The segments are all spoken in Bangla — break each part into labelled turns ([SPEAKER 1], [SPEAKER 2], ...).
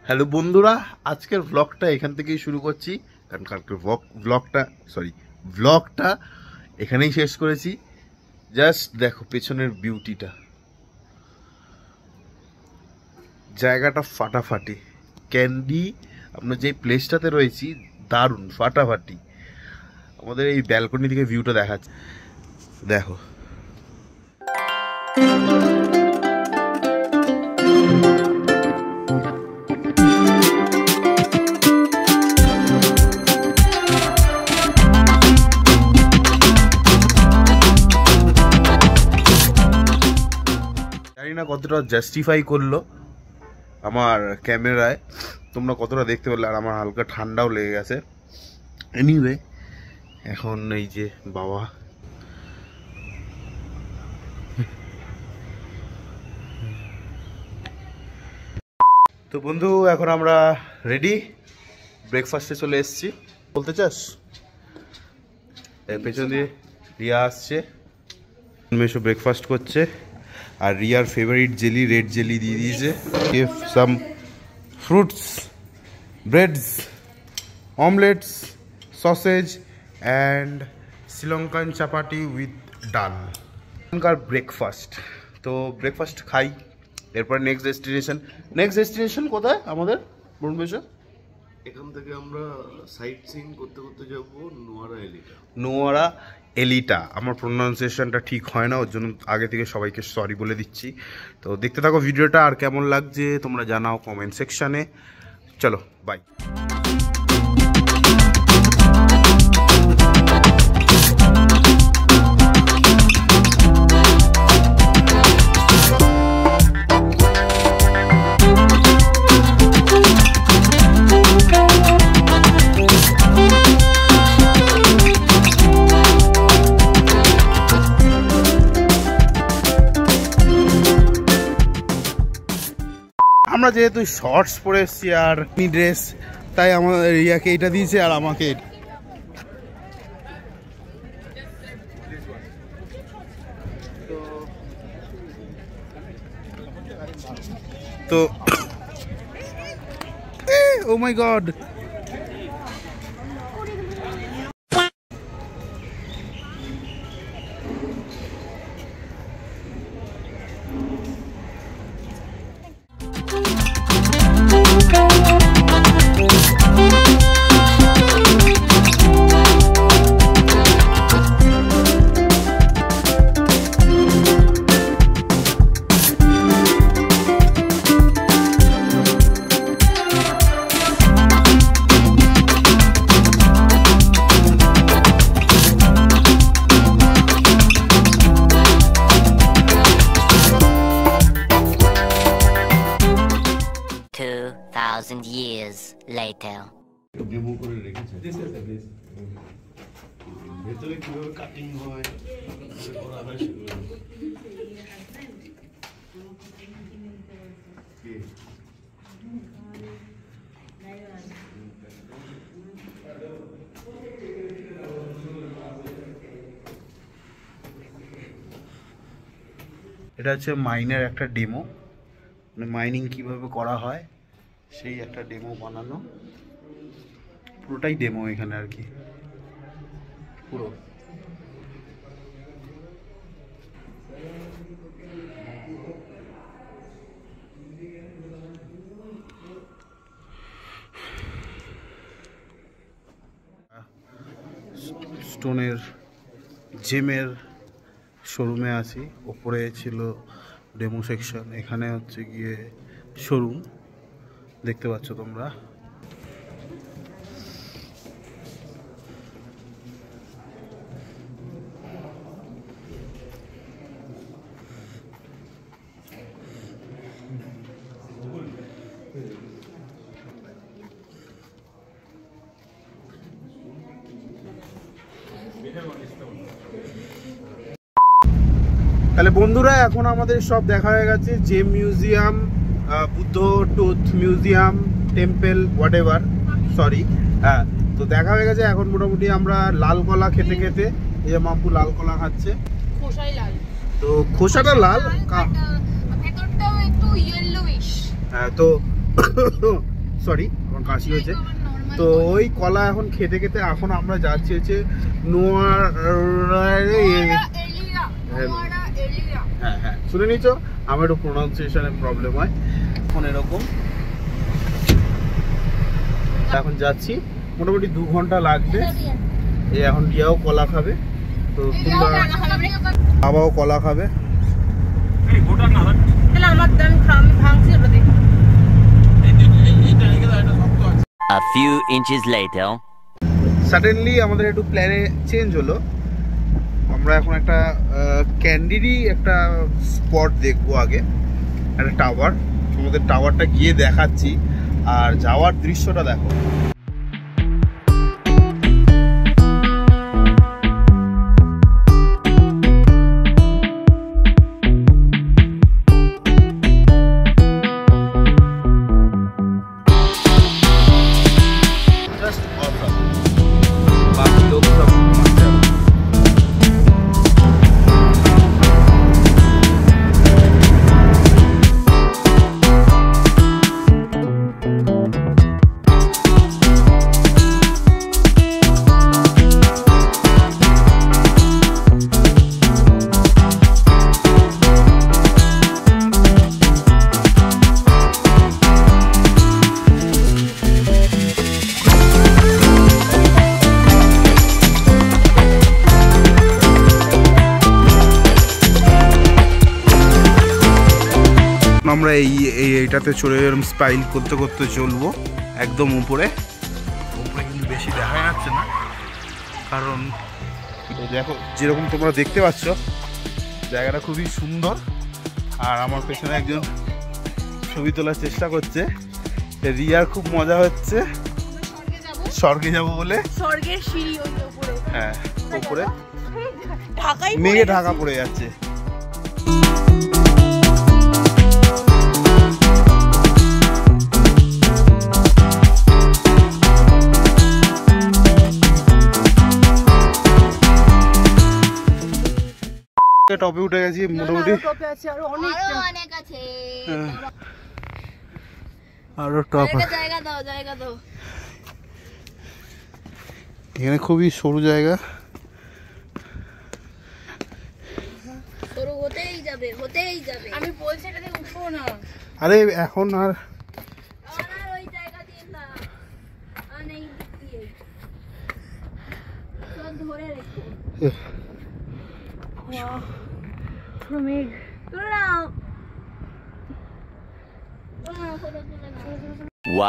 [SPEAKER 1] হ্যালো বন্ধুরা, আজকের ব্লগটা এখান থেকেই শুরু করছি, কারণ কালকের ব্লগটা এখানেই শেষ করেছি। জাস্ট দেখো পেছনের বিউটিটা, জায়গাটা ফাটাফাটি। ক্যান্ডি আমরা যে প্লেসটাতে রয়েছি দারুণ ফাটাফাটি। আমাদের এই ব্যালকনি থেকে ভিউটা দেখাচ্ছে, দেখো। জানি না কতটা জাস্টিফাই করলো আমার ক্যামেরায়, তোমরা কতটা দেখতে পারলে। আর আমার হালকা ঠান্ডাও লেগে গেছে। এনিওয়ে, এখন এই যে বাবা তো বন্ধু, এখন আমরা রেডি, ব্রেকফাস্টে চলে এসেছি। বলতে চাস? পেছন দিয়ে রিয়া আসছে, মেশো ব্রেকফাস্ট করছে। আর রিয়ার ফেভারিট জেলি, রেড জেলি দিয়ে দিয়েছে। Give some fruits, breads, omelettes, sausage and Sri Lankan chapati with dal. এখনকার ব্রেকফাস্ট, তো ব্রেকফাস্ট খাই, এরপর নেক্সট ডেস্টিনেশন কোথায় আমাদের বরুণবেশা?
[SPEAKER 2] এখান থেকে আমরা সাইট সিইং করতে করতে যাব
[SPEAKER 1] নোয়ারা এলিটা। আমার প্রোনাউন্সিয়েশনটা ঠিক হয় না, ওর জন্য আগে থেকে সবাইকে সরি বলে দিচ্ছি। তো দেখতে থাকো ভিডিওটা, আর কেমন লাগছে তোমরা জানাও কমেন্ট সেকশানে। চলো বাই। আমরা যেহেতু শর্টস পরে এসেছি আর ড্রেস, তাই আমার রিয়াকে এটা দিয়েছে আর আমাকে তো ও মাই গড।
[SPEAKER 3] Years later.
[SPEAKER 2] ডেমো করে রেখেছে। ভেতরে কিভাবে কাটিং হয় করা হয় সেগুলো।
[SPEAKER 1] এটা হচ্ছে মাইনের একটা ডেমো, মানে মাইনিং কিভাবে করা হয় সেই একটা ডেমো বানানো। পুরোটাই ডেমো এখানে আর কি, পুরো। স্টোনের জেমের শোরুমে আছি, ওপরে ছিল ডেমো সেকশন, এখানে হচ্ছে গিয়ে শোরুম, দেখতে পাচ্ছ তোমরা। তাহলে বন্ধুরা, এখন আমাদের সব দেখা হয়ে গেছে। Gem museum, Buddha tooth museum, temple, whatever, sorry, হ্যাঁ, তো দেখা হয়ে গেছে। এখন মোটামুটি আমরা লাল কলা খেতে খেতে, এই যে মাম্পু লাল কলা খাচ্ছে,
[SPEAKER 4] খোসাই লাল,
[SPEAKER 1] তো খোসাটা লাল,
[SPEAKER 4] ভেতরটাও একটু ইয়েলোইশ।
[SPEAKER 1] হ্যাঁ, তো সরি আমার কাশি হয়েছে। তো ওই কলা এখন খেতে খেতে এখন আমরা যাচ্ছি হচ্ছে হ্যাঁ হ্যাঁ শুনে নিচ্ছ, আমার একটু প্রোনাউন্সিয়েশনের প্রবলেম হয় এখন এরকম। এখন যাচ্ছি, মোটামুটি 2 ঘন্টা লাগবে। এই এখন রিয়াও কলা খাবে, তো তোমরা বাবাও কলা খাবে।
[SPEAKER 3] A few inches later.
[SPEAKER 1] Suddenly আমাদের একটু প্ল্যানে চেঞ্জ হলো। আমরা এখন একটা ক্যান্ডিরই একটা স্পট দেখবো, আগে একটা টাওয়ার, তোমাদের টাওয়ারটা গিয়ে দেখাচ্ছি আর যাওয়ার দৃশ্যটা দেখো। আমরা এইটাতে চলে এরকম স্পাইল করতে করতে চলবো একদম উপরে। উপরে কিন্তু বেশি দেখা যাচ্ছে না, কারণ দেখো যেরকম তোমরা দেখতে পাচ্ছ জায়গাটা খুবই সুন্দর। আর আমার পেছনে একজন ছবি তোলার চেষ্টা করছে, রিয়ার খুব মজা হচ্ছে। স্বর্গে যাবো বলে,
[SPEAKER 4] স্বর্গের সিঁড়ি ওই উপরে,
[SPEAKER 1] হ্যাঁ উপরে
[SPEAKER 4] ঢাকাই
[SPEAKER 1] মেঘে ঢাকা পড়ে যাচ্ছে। টপে উঠে গেছি মোটামুটি, আরো টপ। এখানে খুবই সরু জায়গা,
[SPEAKER 4] আমি বলছি এটাতে উঠবো না।
[SPEAKER 1] আরে এখন আর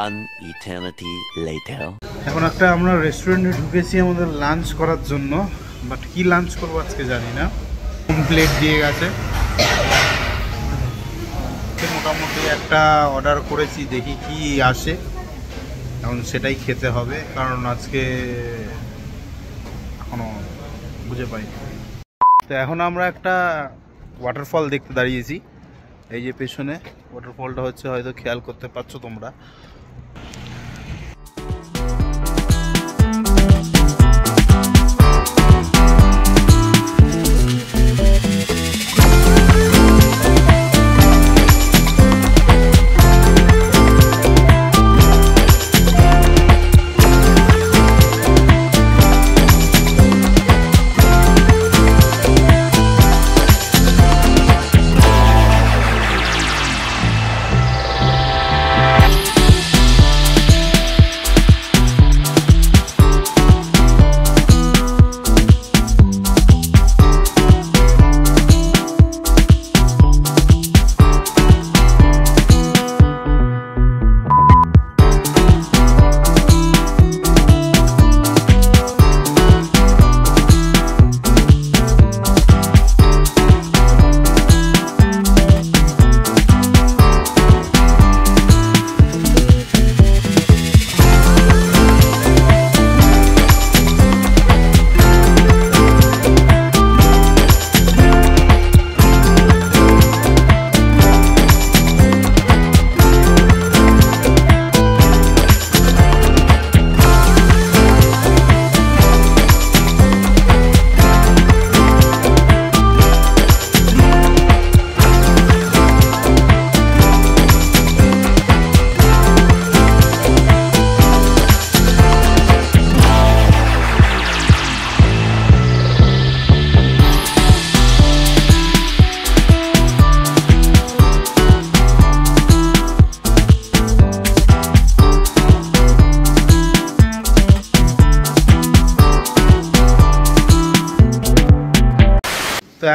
[SPEAKER 3] One eternity later.
[SPEAKER 1] এখন একটা আমরা রেস্টুরেন্টে ঢুকেছি আমাদের লাঞ্চ করার জন্য, বাট কি লাঞ্চ করবো আজকে জানি না। প্লেট দিয়ে গেছে, মোটামুটি একটা অর্ডার করেছি, দেখি কি আসে। এখন সেটাই খেতে হবে, কারণ আজকে এখনো বুঝে পাইনি। তো এখন আমরা একটা ওয়াটারফল দেখতে দাঁড়িয়েছি, এই যে পেছনে ওয়াটারফলটা হচ্ছে, হয়তো খেয়াল করতে পারছো তোমরা।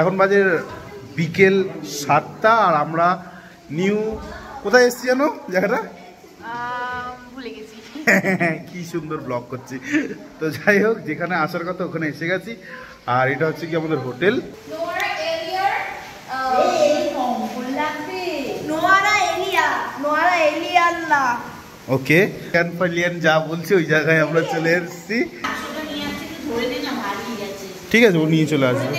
[SPEAKER 1] এখন বাজে বিকেল 7টা আর আমরা নিউ কোথায় এসছি জানো জায়গাটা?
[SPEAKER 4] ভুলে গেছি।
[SPEAKER 1] কি সুন্দর ব্লগ করছি। তো যাই হোক, যেখানে আসার কথা ওখানে এসে গেছি। আর এটা হচ্ছে কি আমাদের হোটেল। ওকে, ক্যানফালিয়ান যা বলছে ওই জায়গায় আমরা চলে এসেছি। ঠিক আছে, ও নিয়ে চলে আসবে।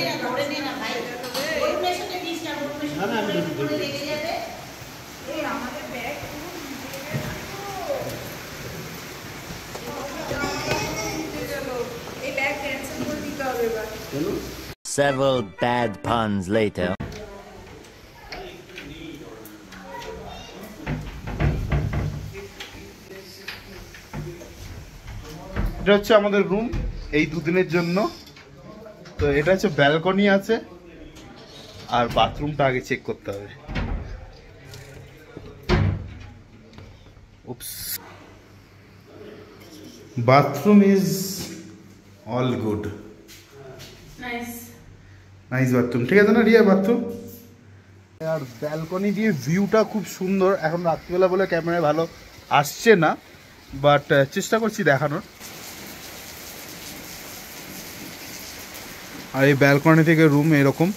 [SPEAKER 3] Several bad puns later.
[SPEAKER 1] এটা হচ্ছে আমাদের রুম এই দুদিনের জন্য। তো এটা হচ্ছে ব্যালকনি আছে, আর বাথরুমটা আগে চেক করতে হবে। Bathroom is all good, nice bathroom. ঠিক আছে না রিয়া, বাথরুম? আর ব্যালকনি দিয়ে ভিউটা খুব সুন্দর। এখন রাত্রিবেলা বলে ক্যামেরায় ভালো আসছে না, বাট চেষ্টা করছি দেখানোর। আর এই ব্যালকনি থেকে রুম এরকম।